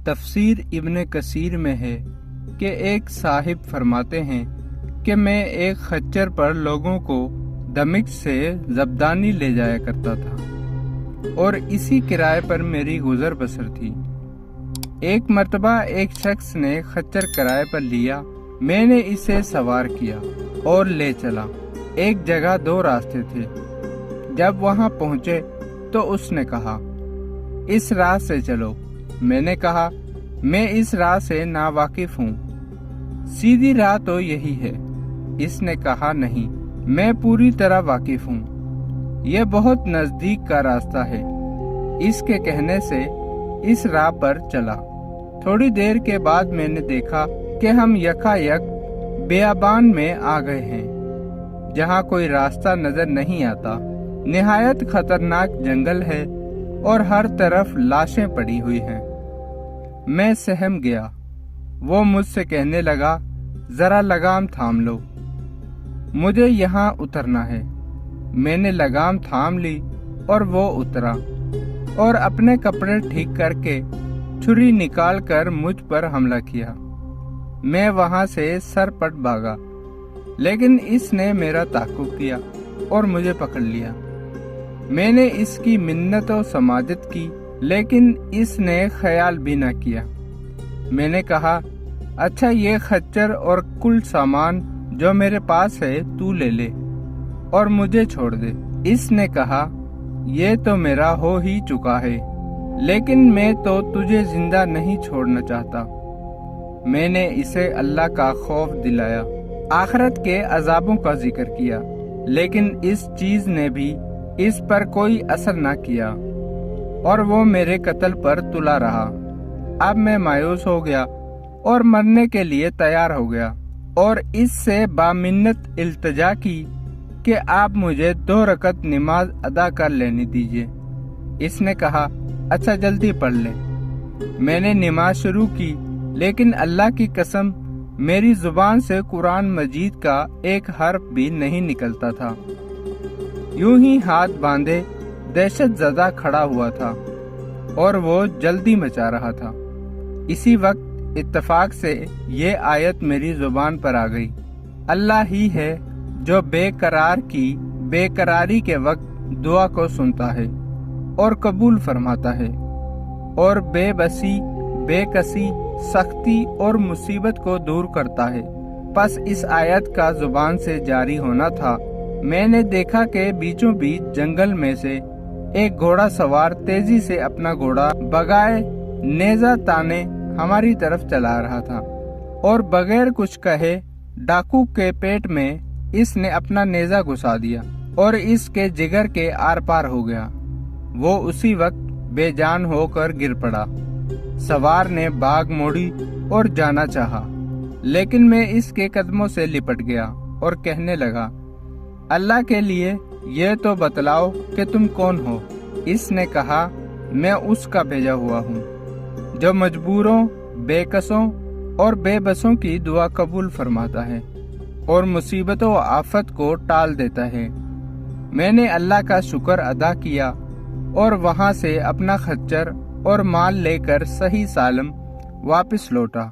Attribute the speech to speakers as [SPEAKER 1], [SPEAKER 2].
[SPEAKER 1] تفسیر ابن کثیر میں ہے کہ ایک صاحب فرماتے ہیں کہ میں ایک خچر پر لوگوں کو دمشق سے زبدانی لے جایا کرتا تھا اور اسی کرائے پر میری گزر بسر تھی۔ ایک مرتبہ ایک شخص نے خچر کرائے پر لیا، میں نے اسے سوار کیا اور لے چلا۔ ایک جگہ 2 راستے تھے۔ جب وہاں پہنچے تو اس نے کہا، اس راہ سے چلو۔ میں نے کہا، میں اس راہ سے ناواقف ہوں، سیدھی راہ تو یہی ہے۔ اس نے کہا، نہیں، میں پوری طرح واقف ہوں، یہ بہت نزدیک کا راستہ ہے۔ اس کے کہنے سے اس راہ پر چلا۔ تھوڑی دیر کے بعد میں نے دیکھا کہ ہم یکایک بیابان میں آ گئے ہیں جہاں کوئی راستہ نظر نہیں آتا۔ نہایت خطرناک جنگل ہے اور ہر طرف لاشیں پڑی ہوئی ہیں۔ میں سہم گیا۔ وہ مجھ سے کہنے لگا، ذرا لگام تھام لو، مجھے یہاں اترنا ہے۔ میں نے لگام تھام لی اور وہ اترا اور اپنے کپڑے ٹھیک کر کے چھری نکال کر مجھ پر حملہ کیا۔ میں وہاں سے سر پٹ بھاگا، لیکن اس نے میرا تعاقب کیا اور مجھے پکڑ لیا۔ میں نے اس کی منت و سماجت کی، لیکن اس نے خیال بھی نہ کیا۔ میں نے کہا، اچھا، یہ خچر اور کل سامان جو میرے پاس ہے تو لے لے اور مجھے چھوڑ دے۔ اس نے کہا، یہ تو میرا ہو ہی چکا ہے، لیکن میں تو تجھے زندہ نہیں چھوڑنا چاہتا۔ میں نے اسے اللہ کا خوف دلایا، آخرت کے عذابوں کا ذکر کیا، لیکن اس چیز نے بھی اس پر کوئی اثر نہ کیا اور وہ میرے قتل پر تلا رہا۔ اب میں مایوس ہو گیا اور مرنے کے لیے تیار ہو گیا اور اس سے بامنت التجا کی کہ آپ مجھے 2 رکعت نماز ادا کر لینے دیجیے۔ اس نے کہا، اچھا، جلدی پڑھ لیں۔ میں نے نماز شروع کی، لیکن اللہ کی قسم میری زبان سے قرآن مجید کا ایک حرف بھی نہیں نکلتا تھا۔ یوں ہی ہاتھ باندھے دہشت زدہ کھڑا ہوا تھا اور وہ جلدی مچا رہا تھا۔ اسی وقت اتفاق سے یہ آیت میری زبان پر آ گئی، اللہ ہی ہے جو بے قرار کی بے قراری کے وقت دعا کو سنتا ہے اور قبول فرماتا ہے، اور بے بسی، بے کسی، سختی اور مصیبت کو دور کرتا ہے۔ پس اس آیت کا زبان سے جاری ہونا تھا۔ میں نے دیکھا کہ بیچوں بیچ جنگل میں سے ایک گھوڑا سوار تیزی سے اپنا گھوڑا بگائے نیزہ تانے ہماری طرف چلا رہا تھا، اور بغیر کچھ کہے ڈاکو کے پیٹ میں اس نے اپنا نیزہ گھسا دیا اور اس کے جگر کے آر پار ہو گیا۔ وہ اسی وقت بے جان ہو کر گر پڑا۔ سوار نے باغ موڑی اور جانا چاہا، لیکن میں اس کے قدموں سے لپٹ گیا اور کہنے لگا، اللہ کے لیے یہ تو بتلاؤ کہ تم کون ہو؟ اس نے کہا، میں اس کا بھیجا ہوا ہوں جو مجبوروں، بے کسوں اور بے بسوں کی دعا قبول فرماتا ہے اور مصیبت و آفت کو ٹال دیتا ہے۔ میں نے اللہ کا شکر ادا کیا اور وہاں سے اپنا خچر اور مال لے کر صحیح سالم واپس لوٹا۔